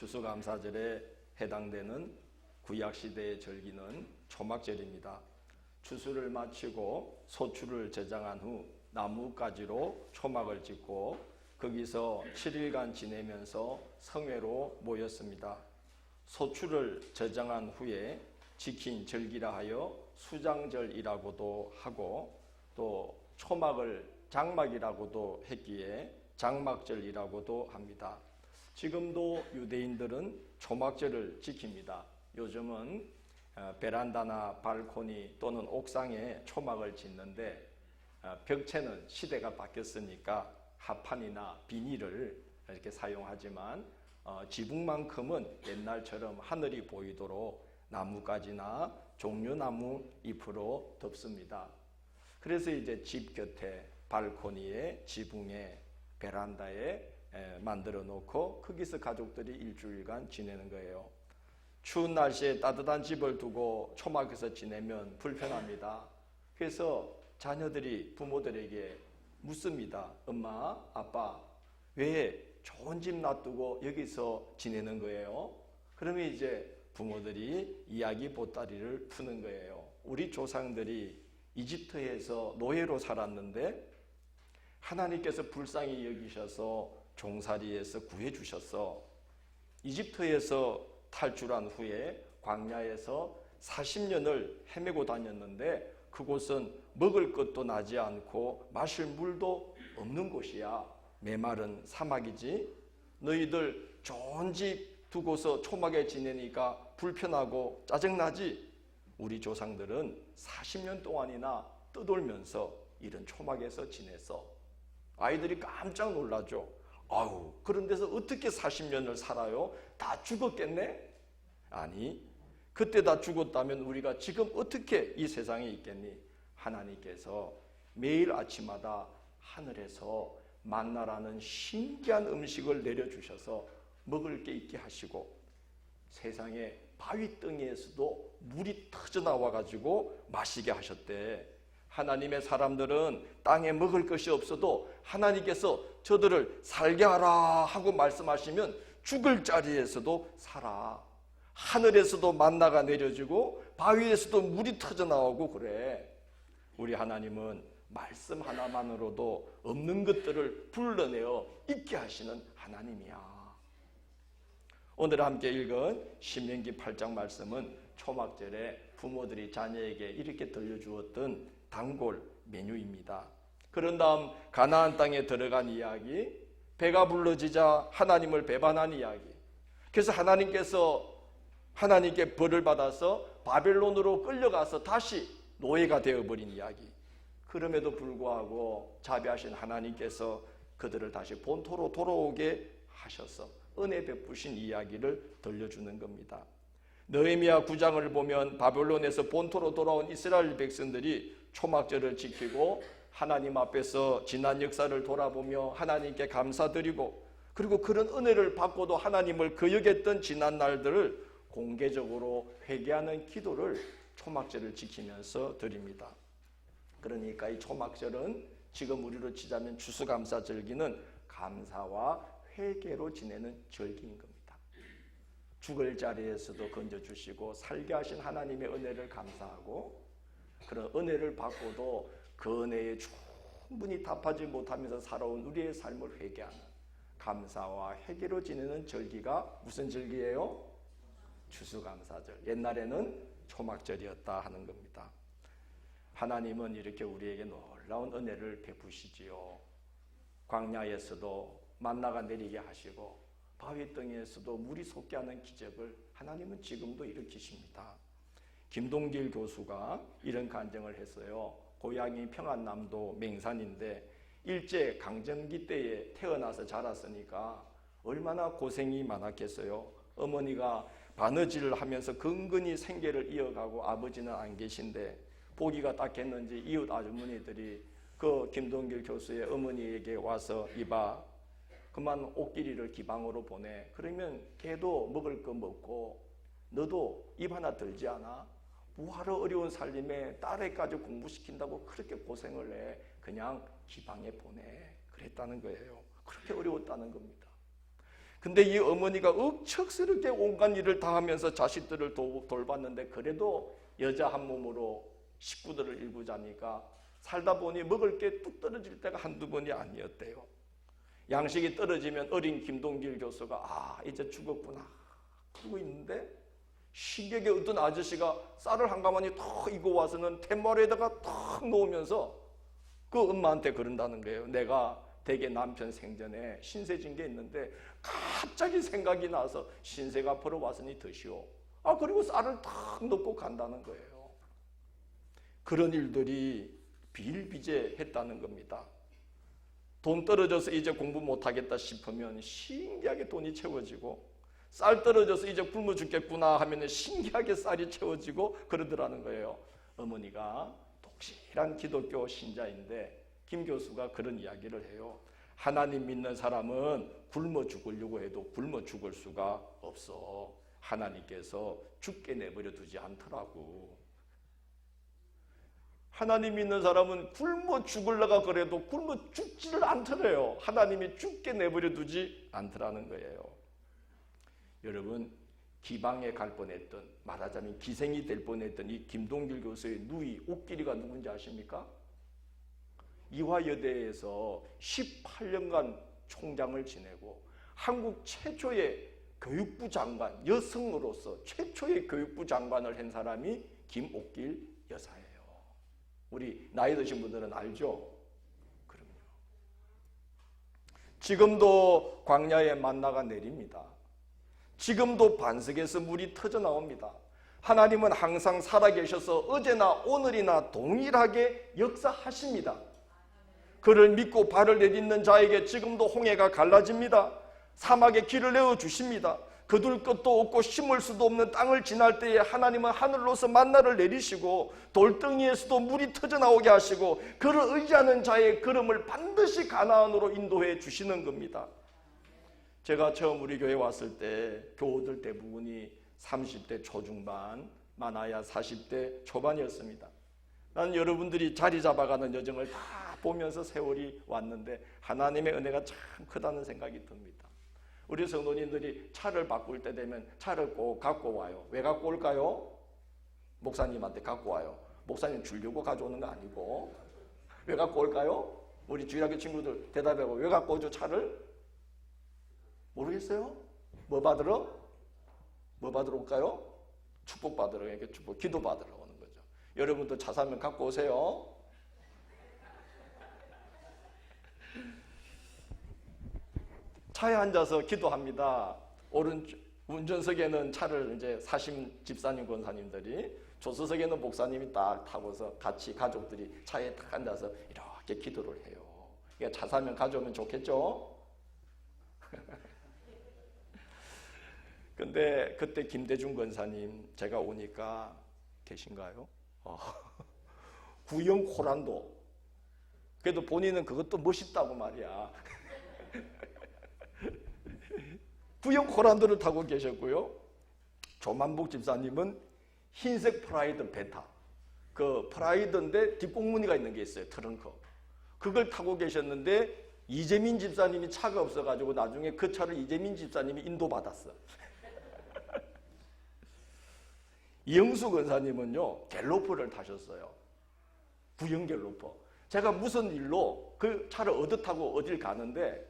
추수감사절에 해당되는 구약시대의 절기는 초막절입니다. 추수를 마치고 소출을 저장한 후 나뭇가지로 초막을 짓고 거기서 7일간 지내면서 성회로 모였습니다. 소출을 저장한 후에 지킨 절기라 하여 수장절이라고도 하고 또 초막을 장막이라고도 했기에 장막절이라고도 합니다. 지금도 유대인들은 초막절을 지킵니다. 요즘은 베란다나 발코니 또는 옥상에 초막을 짓는데 벽체는 시대가 바뀌었으니까 합판이나 비닐을 이렇게 사용하지만 지붕만큼은 옛날처럼 하늘이 보이도록 나뭇가지나 종려나무 잎으로 덮습니다. 그래서 이제 집 곁에 발코니에 지붕에 베란다에 만들어 놓고 거기서 가족들이 일주일간 지내는 거예요. 추운 날씨에 따뜻한 집을 두고 초막에서 지내면 불편합니다. 그래서 자녀들이 부모들에게 묻습니다. 엄마, 아빠, 왜 좋은 집 놔두고 여기서 지내는 거예요? 그러면 이제 부모들이 이야기 보따리를 푸는 거예요. 우리 조상들이 이집트에서 노예로 살았는데 하나님께서 불쌍히 여기셔서 종살이에서 구해주셨어. 이집트에서 탈출한 후에 광야에서 40년을 헤매고 다녔는데 그곳은 먹을 것도 나지 않고 마실 물도 없는 곳이야. 메마른 사막이지. 너희들 좋은 집 두고서 초막에 지내니까 불편하고 짜증나지. 우리 조상들은 40년 동안이나 떠돌면서 이런 초막에서 지냈어. 아이들이 깜짝 놀라죠. 아우, 그런 데서 어떻게 40년을 살아요? 다 죽었겠네? 아니, 그때 다 죽었다면 우리가 지금 어떻게 이 세상에 있겠니? 하나님께서 매일 아침마다 하늘에서 만나라는 신기한 음식을 내려주셔서 먹을 게 있게 하시고 세상에 바위덩이에서도 물이 터져나와가지고 마시게 하셨대. 하나님의 사람들은 땅에 먹을 것이 없어도 하나님께서 저들을 살게 하라 하고 말씀하시면 죽을 자리에서도 살아. 하늘에서도 만나가 내려지고 바위에서도 물이 터져나오고 그래. 우리 하나님은 말씀 하나만으로도 없는 것들을 불러내어 있게 하시는 하나님이야. 오늘 함께 읽은 신명기 8장 말씀은 초막절에 부모들이 자녀에게 이렇게 들려주었던 단골 메뉴입니다. 그런 다음 가나안 땅에 들어간 이야기, 배가 불러지자 하나님을 배반한 이야기. 그래서 하나님께 벌을 받아서 바벨론으로 끌려가서 다시 노예가 되어버린 이야기. 그럼에도 불구하고 자비하신 하나님께서 그들을 다시 본토로 돌아오게 하셔서 은혜 베푸신 이야기를 들려주는 겁니다. 느헤미야 9장을 보면 바벨론에서 본토로 돌아온 이스라엘 백성들이 초막절을 지키고 하나님 앞에서 지난 역사를 돌아보며 하나님께 감사드리고 그리고 그런 은혜를 받고도 하나님을 거역했던 지난 날들을 공개적으로 회개하는 기도를 초막절을 지키면서 드립니다. 그러니까 이 초막절은 지금 우리로 치자면 추수감사절기는 감사와 회개로 지내는 절기인 겁니다. 죽을 자리에서도 건져주시고 살게 하신 하나님의 은혜를 감사하고 그런 은혜를 받고도 그 은혜에 충분히 답하지 못하면서 살아온 우리의 삶을 회개하는 감사와 회개로 지내는 절기가 무슨 절기예요? 추수감사절. 옛날에는 초막절이었다 하는 겁니다. 하나님은 이렇게 우리에게 놀라운 은혜를 베푸시지요. 광야에서도 만나가 내리게 하시고 바위덩이에서도 물이 솟게 하는 기적을 하나님은 지금도 일으키십니다. 김동길 교수가 이런 간증을 했어요. 고향이 평안남도 맹산인데 일제 강점기 때에 태어나서 자랐으니까 얼마나 고생이 많았겠어요. 어머니가 바느질을 하면서 근근히 생계를 이어가고 아버지는 안 계신데 보기가 딱했는지 이웃 아주머니들이 그 김동길 교수의 어머니에게 와서 이봐 그만 옷길이를 기방으로 보내. 그러면 걔도 먹을 거 먹고 너도 입 하나 들지 않아? 뭐하러 어려운 살림에 딸애까지 공부시킨다고 그렇게 고생을 해. 그냥 기방에 보내. 그랬다는 거예요. 그렇게 어려웠다는 겁니다. 근데 이 어머니가 억척스럽게 온갖 일을 다 하면서 자식들을 돌봤는데 그래도 여자 한 몸으로 식구들을 일구자니까 살다 보니 먹을 게 뚝 떨어질 때가 한두 번이 아니었대요. 양식이 떨어지면 어린 김동길 교수가 아 이제 죽었구나 그러고 있는데 신기하게 어떤 아저씨가 쌀을 한 가마니 턱 이고 와서는 툇마루에다가 턱 놓으면서 그 엄마한테 그런다는 거예요. 내가 대개 남편 생전에 신세 진 게 있는데 갑자기 생각이 나서 신세가 앞으로 왔으니 드시오. 아 그리고 쌀을 탁 넣고 간다는 거예요. 그런 일들이 비일비재했다는 겁니다. 돈 떨어져서 이제 공부 못하겠다 싶으면 신기하게 돈이 채워지고 쌀 떨어져서 이제 굶어 죽겠구나 하면 신기하게 쌀이 채워지고 그러더라는 거예요. 어머니가 독실한 기독교 신자인데 김 교수가 그런 이야기를 해요. 하나님 믿는 사람은 굶어 죽으려고 해도 굶어 죽을 수가 없어. 하나님께서 죽게 내버려 두지 않더라고. 하나님 믿는 사람은 굶어 죽으려고 그래도 굶어 죽지를 않더래요. 하나님이 죽게 내버려 두지 않더라는 거예요. 여러분 기방에 갈 뻔했던 말하자면 기생이 될 뻔했던 이 김동길 교수의 누이 옥길이가 누군지 아십니까? 이화여대에서 18년간 총장을 지내고 한국 최초의 교육부 장관, 여성으로서 최초의 교육부 장관을 한 사람이 김옥길 여사예요. 우리 나이 드신 분들은 알죠? 그럼요. 지금도 광야에 만나가 내립니다. 지금도 반석에서 물이 터져 나옵니다. 하나님은 항상 살아계셔서 어제나 오늘이나 동일하게 역사하십니다. 그를 믿고 발을 내딛는 자에게 지금도 홍해가 갈라집니다. 사막에 길을 내어주십니다. 거둘 것도 없고 심을 수도 없는 땅을 지날 때에 하나님은 하늘로서 만나를 내리시고 돌덩이에서도 물이 터져나오게 하시고 그를 의지하는 자의 걸음을 반드시 가나안으로 인도해 주시는 겁니다. 제가 처음 우리 교회 왔을 때 교우들 대부분이 30대 초중반, 많아야 40대 초반이었습니다. 나는 여러분들이 자리 잡아가는 여정을 다 보면서 세월이 왔는데 하나님의 은혜가 참 크다는 생각이 듭니다. 우리 성도님들이 차를 바꿀 때 되면 차를 꼭 갖고 와요. 왜 갖고 올까요? 목사님한테 갖고 와요. 목사님 주려고 가져오는 거 아니고. 왜 갖고 올까요? 우리 주일학교 친구들 대답하고 왜 갖고 오죠 차를? 모르겠어요? 뭐 받으러? 뭐 받으러 올까요? 축복 받으러, 이렇게 축복, 기도 받으러 오는 거죠. 여러분도 차 사면 갖고 오세요. 차에 앉아서 기도합니다. 운전석에는 차를 이제 사신 집사님, 권사님들이, 조수석에는 목사님이 딱 타고서 같이 가족들이 차에 딱 앉아서 이렇게 기도를 해요. 그러니까 차 사면 가져오면 좋겠죠? 근데 그때 김대중 권사님 제가 오니까 계신가요? 구형 코란도. 그래도 본인은 그것도 멋있다고 말이야. 구형 코란도를 타고 계셨고요. 조만복 집사님은 흰색 프라이드 베타. 그 프라이드인데 뒷공무니가 있는 게 있어요. 트렁크. 그걸 타고 계셨는데 이재민 집사님이 차가 없어가지고 나중에 그 차를 이재민 집사님이 인도받았어. 이영수 권사님은요 갤로퍼를 타셨어요. 구형 갤로퍼. 제가 무슨 일로 그 차를 얻어 타고 어딜 가는데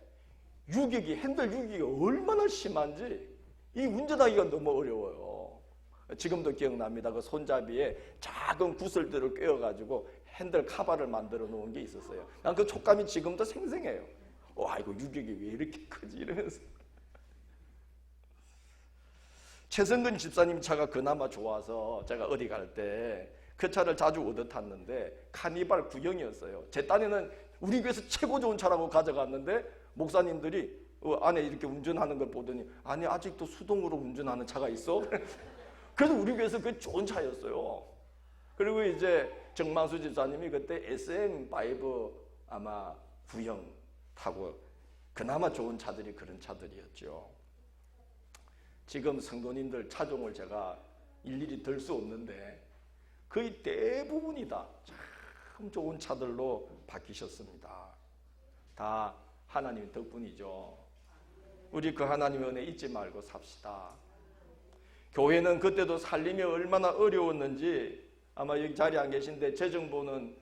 유격이, 핸들 유격이 얼마나 심한지 이 운전하기가 너무 어려워요. 지금도 기억납니다. 그 손잡이에 작은 구슬들을 꿰어가지고 핸들 카바를 만들어 놓은 게 있었어요. 난 그 촉감이 지금도 생생해요. 아이고 유격이 왜 이렇게 크지 이러면서. 최성근 집사님 차가 그나마 좋아서 제가 어디 갈 때 그 차를 자주 얻어 탔는데 카니발 구형이었어요. 제 딴에는 우리 교회에서 최고 좋은 차라고 가져갔는데 목사님들이 안에 이렇게 운전하는 걸 보더니 아니 아직도 수동으로 운전하는 차가 있어? 그래서 우리 교회에서 그게 좋은 차였어요. 그리고 이제 정만수 집사님이 그때 SM5 아마 구형 타고 그나마 좋은 차들이 그런 차들이었죠. 지금 성도님들 차종을 제가 일일이 들 수 없는데 거의 대부분이 다 참 좋은 차들로 바뀌셨습니다. 다 하나님 덕분이죠. 우리 그 하나님의 은혜 잊지 말고 삽시다. 교회는 그때도 살림이 얼마나 어려웠는지 아마 여기 자리에 안 계신데 재정보는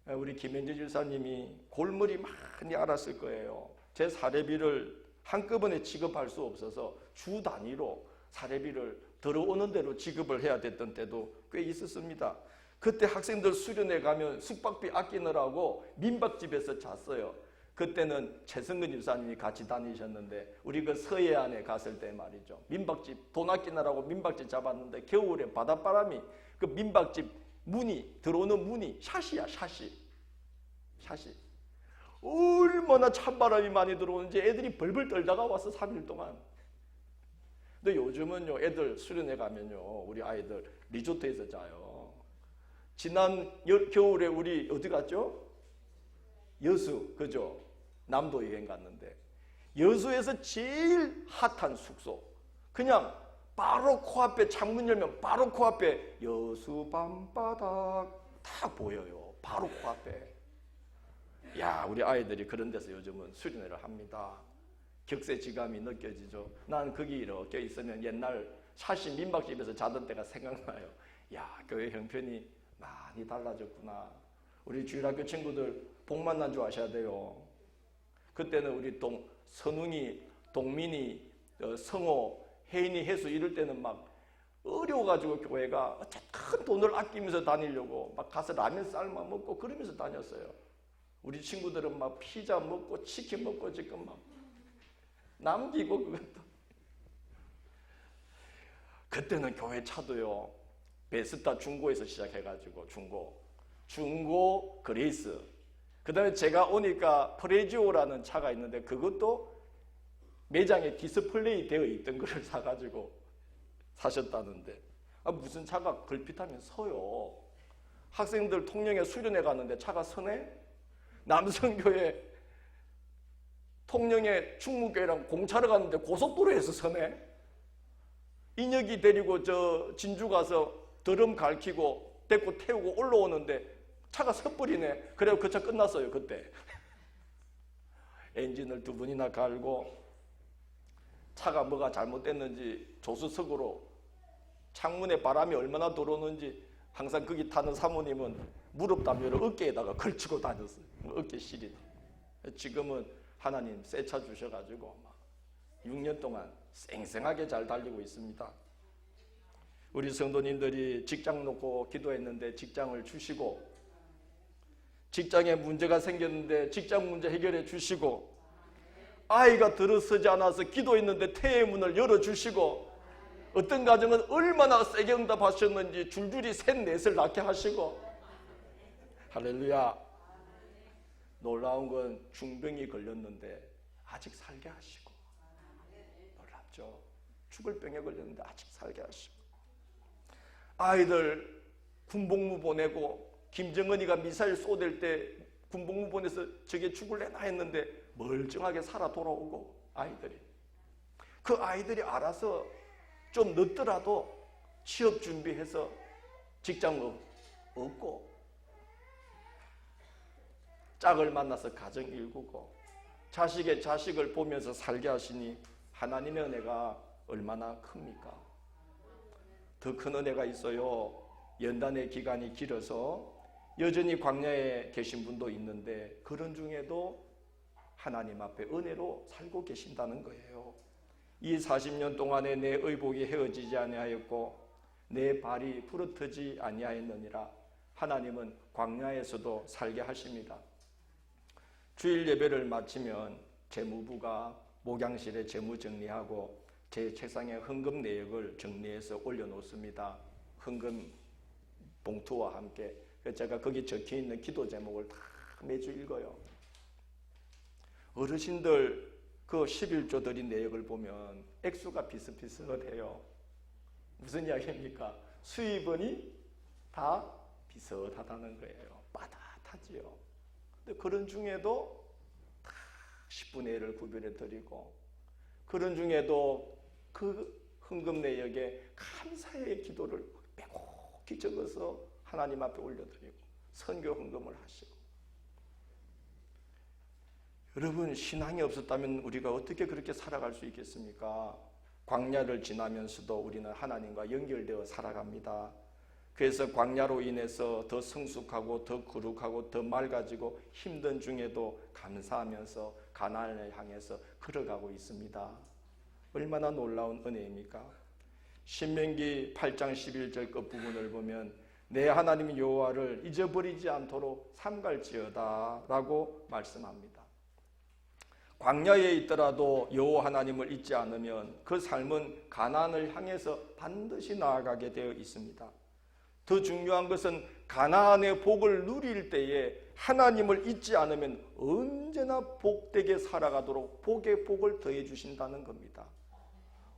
우리 김현재 집사님이 골머리 많이 앓았을 거예요. 제 사례비를 한꺼번에 지급할 수 없어서 주 단위로 사례비를 들어오는 대로 지급을 해야 됐던 때도 꽤 있었습니다. 그때 학생들 수련회 가면 숙박비 아끼느라고 민박집에서 잤어요. 그때는 최성근 집사님이 같이 다니셨는데 우리 그 서해안에 갔을 때 말이죠. 민박집 돈 아끼느라고 민박집 잡았는데 겨울에 바닷바람이 그 민박집 문이 들어오는 문이 샷이야 샷이. 얼마나 찬바람이 많이 들어오는지 애들이 벌벌 떨다가 와서 3일 동안. 근데 요즘은요 애들 수련회 가면요 우리 아이들 리조트에서 자요. 지난 겨울에 우리 어디 갔죠? 여수 그죠? 남도 여행 갔는데 여수에서 제일 핫한 숙소 그냥 바로 코앞에 창문 열면 바로 코앞에 여수 밤바닥 다 보여요. 바로 코앞에. 야 우리 아이들이 그런 데서 요즘은 수련회를 합니다. 격세지감이 느껴지죠. 난 거기 이렇게 있으면 옛날 사실 민박집에서 자던 때가 생각나요. 야 교회 형편이 많이 달라졌구나. 우리 주일학교 친구들 복만난 줄 아셔야 돼요. 그때는 우리 선웅이, 동민이, 성호, 혜인이, 혜수 이럴 때는 막 어려워가지고 교회가 큰 돈을 아끼면서 다니려고 막 가서 라면 삶아 먹고 그러면서 다녔어요. 우리 친구들은 막 피자 먹고 치킨 먹고 지금 막 남기고 그것도. 그때는 교회 차도요. 베스타 중고에서 시작해가지고 중고 그레이스. 그 다음에 제가 오니까 프레지오라는 차가 있는데 그것도 매장에 디스플레이 되어 있던 거를 사가지고 사셨다는데 무슨 차가 걸핏하면 서요. 학생들 통영에 수련회 갔는데 차가 서네? 남성교회 통영에 충무교회랑 공차를 갔는데 고속도로에서 서네? 인혁이 데리고 저 진주 가서 드럼 갈키고 데리고 태우고 올라오는데 차가 서버리네. 그래서 그 차 끝났어요 그때. 엔진을 2번이나 갈고 차가 뭐가 잘못됐는지 조수석으로 창문에 바람이 얼마나 들어오는지 항상 거기 타는 사모님은 무릎 담요를 어깨에다가 걸치고 다녔어요. 어깨 시리다. 지금은 하나님 새 차 주셔가지고 6년 동안 쌩쌩하게 잘 달리고 있습니다. 우리 성도님들이 직장 놓고 기도했는데 직장을 주시고 직장에 문제가 생겼는데 직장 문제 해결해 주시고 아이가 들어서지 않아서 기도했는데 태의 문을 열어주시고 어떤 가정은 얼마나 세게 응답하셨는지 줄줄이 셋 넷을 낳게 하시고 할렐루야. 놀라운 건 중병이 걸렸는데 아직 살게 하시고 놀랍죠. 죽을 병에 걸렸는데 아직 살게 하시고 아이들 군복무 보내고 김정은이가 미사일 쏘댈 때 군복무 보내서 저게 죽을래나 했는데 멀쩡하게 살아 돌아오고 아이들이 그 아이들이 알아서 좀 늦더라도 취업 준비해서 직장 얻고 짝을 만나서 가정 일구고 자식의 자식을 보면서 살게 하시니 하나님의 은혜가 얼마나 큽니까? 더 큰 은혜가 있어요. 연단의 기간이 길어서 여전히 광야에 계신 분도 있는데 그런 중에도 하나님 앞에 은혜로 살고 계신다는 거예요. 이 40년 동안에 내 의복이 헤어지지 아니하였고 내 발이 부러뜨지 아니하였느니라. 하나님은 광야에서도 살게 하십니다. 주일 예배를 마치면 재무부가 목양실에 재무 정리하고 제 책상에 헌금 내역을 정리해서 올려놓습니다. 헌금 봉투와 함께. 제가 거기 적혀있는 기도 제목을 다 매주 읽어요. 어르신들 그 11조 드린 내역을 보면 액수가 비슷비슷해요. 무슨 이야기입니까? 수입원이 다 비슷하다는 거예요. 빠듯하지요. 근데 그런 중에도 다 10분의 1을 구별해 드리고 그런 중에도 그 헌금 내역에 감사의 기도를 빼곡히 적어서 하나님 앞에 올려드리고 선교 헌금을 하시고 여러분, 신앙이 없었다면 우리가 어떻게 그렇게 살아갈 수 있겠습니까? 광야를 지나면서도 우리는 하나님과 연결되어 살아갑니다. 그래서 광야로 인해서 더 성숙하고 더 거룩하고 더 맑아지고 힘든 중에도 감사하면서 가나안을 향해서 걸어가고 있습니다. 얼마나 놀라운 은혜입니까? 신명기 8장 11절 끝부분을 보면 내 하나님 여호와를 잊어버리지 않도록 삼갈지어다 라고 말씀합니다. 광야에 있더라도 여호와 하나님을 잊지 않으면 그 삶은 가나안을 향해서 반드시 나아가게 되어 있습니다. 더 중요한 것은 가나안의 복을 누릴 때에 하나님을 잊지 않으면 언제나 복되게 살아가도록 복의 복을 더해 주신다는 겁니다.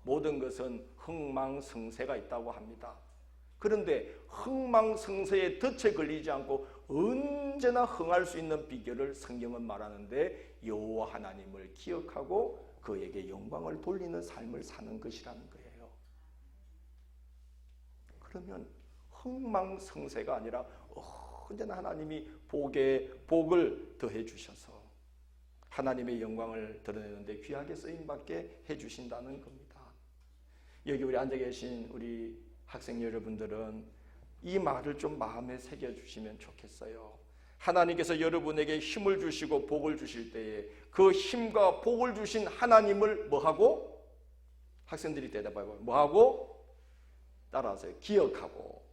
모든 것은 흥망성쇠가 있다고 합니다. 그런데 흥망성쇠에 덫에 걸리지 않고 언제나 흥할 수 있는 비결을 성경은 말하는데 여호와 하나님을 기억하고 그에게 영광을 돌리는 삶을 사는 것이라는 거예요. 그러면 흥망성쇠가 아니라 언제나 하나님이 복을 더해 주셔서 하나님의 영광을 드러내는데 귀하게 쓰임받게 해주신다는 겁니다. 여기 우리 앉아 계신 우리 학생 여러분들은 이 말을 좀 마음에 새겨주시면 좋겠어요. 하나님께서 여러분에게 힘을 주시고 복을 주실 때에 그 힘과 복을 주신 하나님을 뭐하고? 학생들이 대답해봐요. 뭐하고? 따라하세요. 기억하고.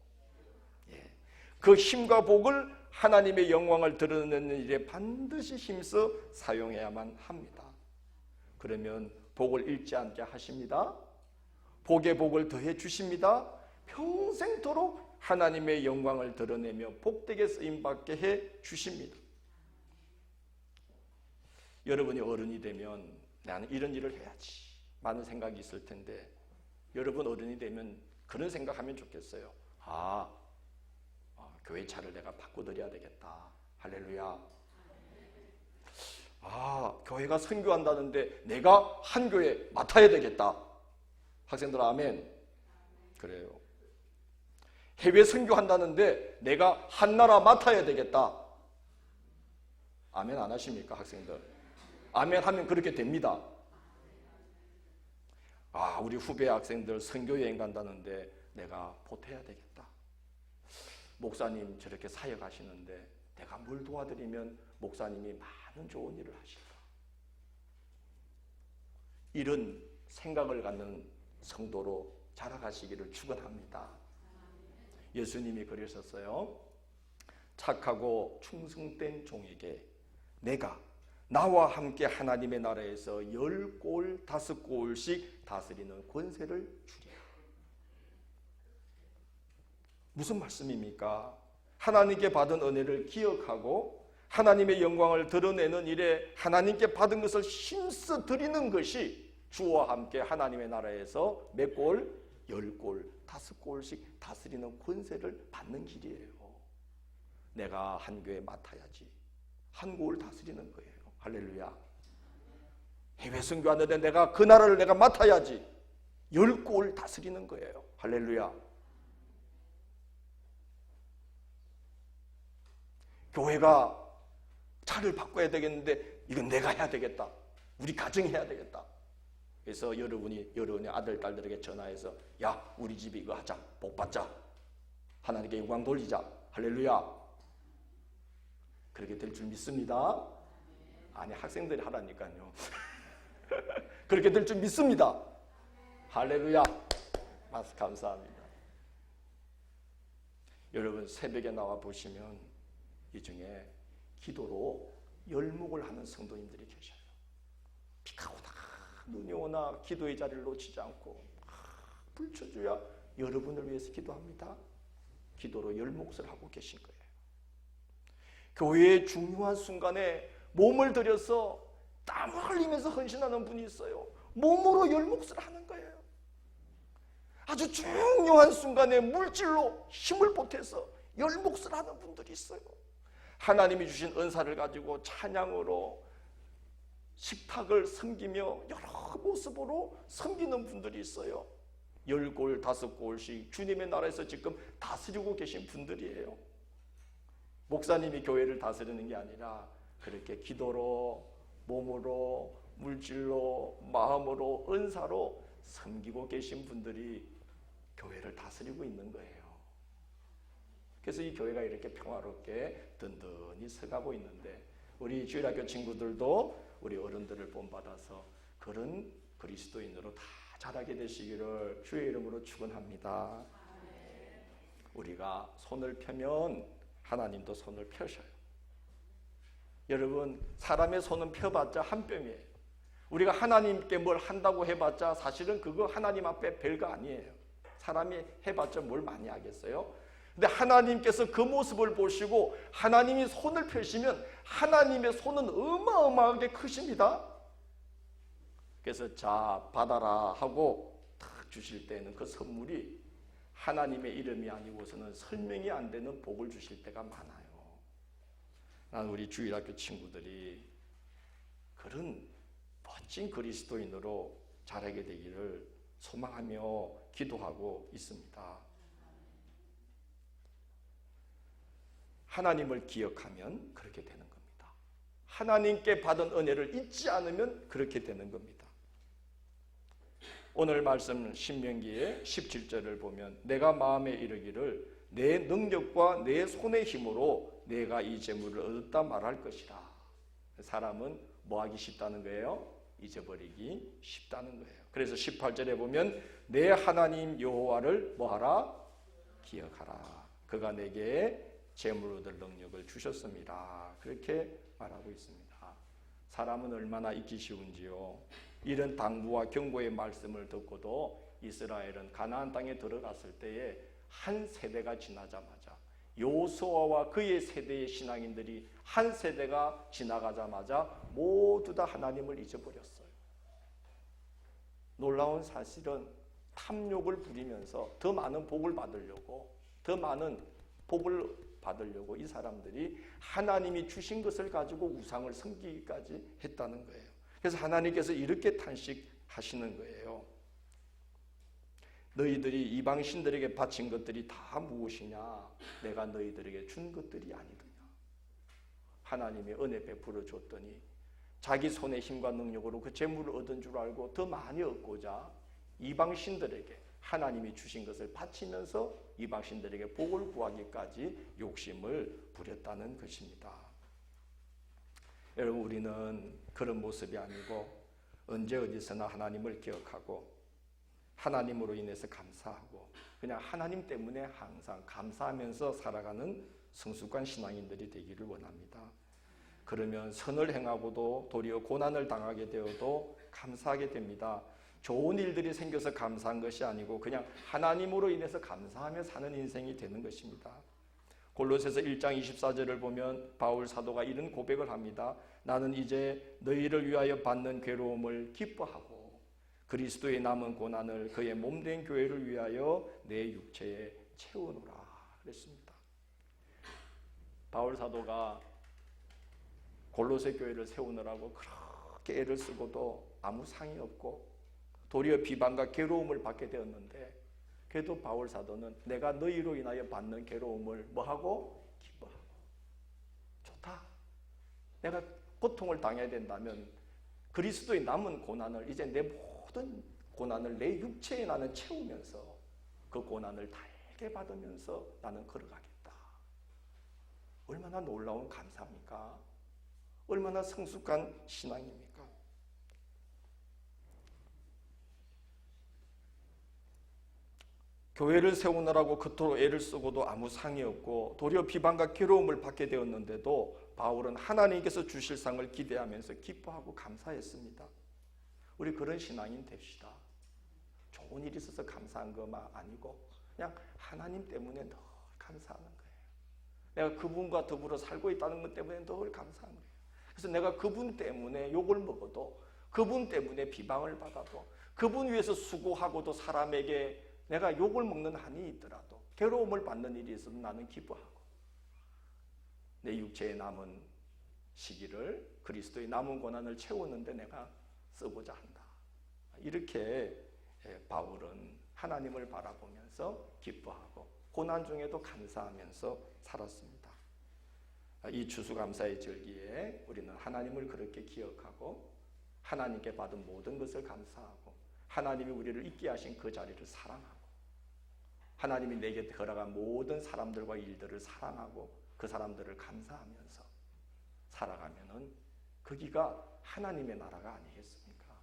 그 힘과 복을 하나님의 영광을 드러내는 일에 반드시 힘써 사용해야만 합니다. 그러면 복을 잃지 않게 하십니다. 복의 복을 더해 주십니다. 평생토록 하나님의 영광을 드러내며 복되게 쓰임받게 해 주십니다. 여러분이 어른이 되면 나는 이런 일을 해야지 많은 생각이 있을 텐데 여러분 어른이 되면 그런 생각하면 좋겠어요. 교회 차를 내가 바꿔드려야 되겠다. 할렐루야. 교회가 선교한다는데 내가 한 교회 맡아야 되겠다. 학생들 아멘. 그래요. 해외 선교한다는데 내가 한 나라 맡아야 되겠다. 아멘 안 하십니까 학생들? 아멘 하면 그렇게 됩니다. 우리 후배 학생들 선교여행 간다는데 내가 보태야 되겠다. 목사님 저렇게 사역하시는데 내가 뭘 도와드리면 목사님이 많은 좋은 일을 하실까. 이런 생각을 갖는 성도로 자라가시기를 축원합니다. 예수님이 그러셨어요. 착하고 충성된 종에게 내가 나와 함께 하나님의 나라에서 10골 5골씩 다스리는 권세를 주리라. 무슨 말씀입니까? 하나님께 받은 은혜를 기억하고 하나님의 영광을 드러내는 일에 하나님께 받은 것을 힘써 드리는 것이 주와 함께 하나님의 나라에서 몇 골? 10골, 5골씩 다스리는 권세를 받는 길이에요. 내가 한 교회 맡아야지. 한 골 다스리는 거예요. 할렐루야. 해외 선교하는데 내가 그 나라를 내가 맡아야지. 10골 다스리는 거예요. 할렐루야. 교회가 차를 바꿔야 되겠는데 이건 내가 해야 되겠다. 우리 가정이 해야 되겠다. 그래서 여러분의 아들, 딸들에게 전화해서 야, 우리 집에 이거 하자. 복 받자. 하나님께 영광 돌리자. 할렐루야. 그렇게 될 줄 믿습니다. 아니, 학생들이 하라니까요. 그렇게 될 줄 믿습니다. 할렐루야. 감사합니다. 여러분 새벽에 나와 보시면 이 중에 기도로 열목을 하는 성도님들이 계셔요. 비가 오나 눈이 오나 기도의 자리를 놓치지 않고 불쳐줘야 여러분을 위해서 기도합니다. 기도로 열목을 하고 계신 거예요. 교회의 중요한 순간에 몸을 들여서 땀을 흘리면서 헌신하는 분이 있어요. 몸으로 열목을 하는 거예요. 아주 중요한 순간에 물질로 힘을 보태서 열목을 하는 분들이 있어요. 하나님이 주신 은사를 가지고 찬양으로 식탁을 섬기며 여러 모습으로 섬기는 분들이 있어요. 10골, 5골씩 주님의 나라에서 지금 다스리고 계신 분들이에요. 목사님이 교회를 다스리는 게 아니라 그렇게 기도로 몸으로, 물질로, 마음으로, 은사로 섬기고 계신 분들이 교회를 다스리고 있는 거예요. 그래서 이 교회가 이렇게 평화롭게 든든히 서가고 있는데, 우리 주일학교 친구들도 우리 어른들을 본받아서 그런 그리스도인으로 다 자라게 되시기를 주의 이름으로 축원합니다. 우리가 손을 펴면 하나님도 손을 펴셔요. 여러분, 사람의 손은 펴봤자 한 뼘이에요. 우리가 하나님께 뭘 한다고 해봤자 사실은 그거 하나님 앞에 별거 아니에요. 사람이 해봤자 뭘 많이 하겠어요? 근데 하나님께서 그 모습을 보시고 하나님이 손을 펴시면 하나님의 손은 어마어마하게 크십니다. 그래서 자 받아라 하고 탁 주실 때는 그 선물이 하나님의 이름이 아니고서는 설명이 안 되는 복을 주실 때가 많아요. 난 우리 주일학교 친구들이 그런 멋진 그리스도인으로 자라게 되기를 소망하며 기도하고 있습니다. 하나님을 기억하면 그렇게 되는 겁니다. 하나님께 받은 은혜를 잊지 않으면 그렇게 되는 겁니다. 오늘 말씀 신명기의 17절을 보면 내가 마음에 이르기를 내 능력과 내 손의 힘으로 내가 이 재물을 얻었다 말할 것이라. 사람은 뭐 하기 쉽다는 거예요? 잊어버리기 쉽다는 거예요. 그래서 18절에 보면 내 하나님 여호와를 뭐하라? 기억하라. 그가 내게 재물 얻을 능력을 주셨습니다. 그렇게 말하고 있습니다. 사람은 얼마나 잊기 쉬운지요. 이런 당부와 경고의 말씀을 듣고도 이스라엘은 가나안 땅에 들어갔을 때에 한 세대가 지나자마자 여호수아와 그의 세대의 신앙인들이 한 세대가 지나가자마자 모두 다 하나님을 잊어버렸어요. 놀라운 사실은 탐욕을 부리면서 더 많은 복을 받으려고, 더 많은 복을 받으려고 이 사람들이 하나님이 주신 것을 가지고 우상을 섬기기까지 했다는 거예요. 그래서 하나님께서 이렇게 탄식하시는 거예요. 너희들이 이방신들에게 바친 것들이 다 무엇이냐? 내가 너희들에게 준 것들이 아니더냐? 하나님의 은혜 베풀어 줬더니 자기 손의 힘과 능력으로 그 재물을 얻은 줄 알고 더 많이 얻고자 이방신들에게 하나님이 주신 것을 바치면서 이방신들에게 복을 구하기까지 욕심을 부렸다는 것입니다. 여러분, 우리는 그런 모습이 아니고 언제 어디서나 하나님을 기억하고 하나님으로 인해서 감사하고 그냥 하나님 때문에 항상 감사하면서 살아가는 성숙한 신앙인들이 되기를 원합니다. 그러면 선을 행하고도 도리어 고난을 당하게 되어도 감사하게 됩니다. 좋은 일들이 생겨서 감사한 것이 아니고 그냥 하나님으로 인해서 감사하며 사는 인생이 되는 것입니다. 골로새서 1장 24절을 보면 바울 사도가 이런 고백을 합니다. 나는 이제 너희를 위하여 받는 괴로움을 기뻐하고 그리스도의 남은 고난을 그의 몸된 교회를 위하여 내 육체에 채우노라 그랬습니다. 바울 사도가 골로새 교회를 세우느라고 그렇게 애를 쓰고도 아무 상이 없고 도리어 비방과 괴로움을 받게 되었는데 그래도 바울 사도는 내가 너희로 인하여 받는 괴로움을 뭐하고? 기뻐하고. 좋다. 내가 고통을 당해야 된다면 그리스도의 남은 고난을 이제 내 모든 고난을 내 육체에 나는 채우면서 그 고난을 달게 받으면서 나는 걸어가겠다. 얼마나 놀라운 감사입니까? 얼마나 성숙한 신앙입니까? 교회를 세우느라고 그토록 애를 쓰고도 아무 상이 없고 도리어 비방과 괴로움을 받게 되었는데도 바울은 하나님께서 주실 상을 기대하면서 기뻐하고 감사했습니다. 우리 그런 신앙인 됩시다. 좋은 일이 있어서 감사한 것만 아니고 그냥 하나님 때문에 늘 감사하는 거예요. 내가 그분과 더불어 살고 있다는 것 때문에 늘 감사한 거예요. 그래서 내가 그분 때문에 욕을 먹어도 그분 때문에 비방을 받아도 그분 위해서 수고하고도 사람에게 내가 욕을 먹는 한이 있더라도 괴로움을 받는 일이 있어도 나는 기뻐하고 내 육체에 남은 시기를 그리스도의 남은 고난을 채우는데 내가 쓰고자 한다. 이렇게 바울은 하나님을 바라보면서 기뻐하고 고난 중에도 감사하면서 살았습니다. 이 추수감사의 절기에 우리는 하나님을 그렇게 기억하고 하나님께 받은 모든 것을 감사하고 하나님이 우리를 있게 하신 그 자리를 사랑하고 하나님이 내게 허락한 모든 사람들과 일들을 사랑하고 그 사람들을 감사하면서 살아가면은 거기가 하나님의 나라가 아니겠습니까?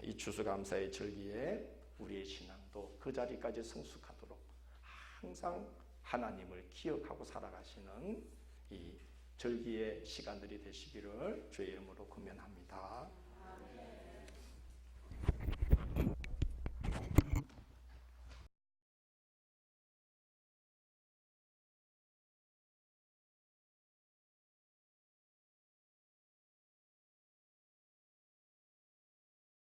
이 추수감사의 절기에 우리의 신앙도 그 자리까지 성숙하도록 항상 하나님을 기억하고 살아가시는 이 절기의 시간들이 되시기를 주의 이름으로 권면합니다.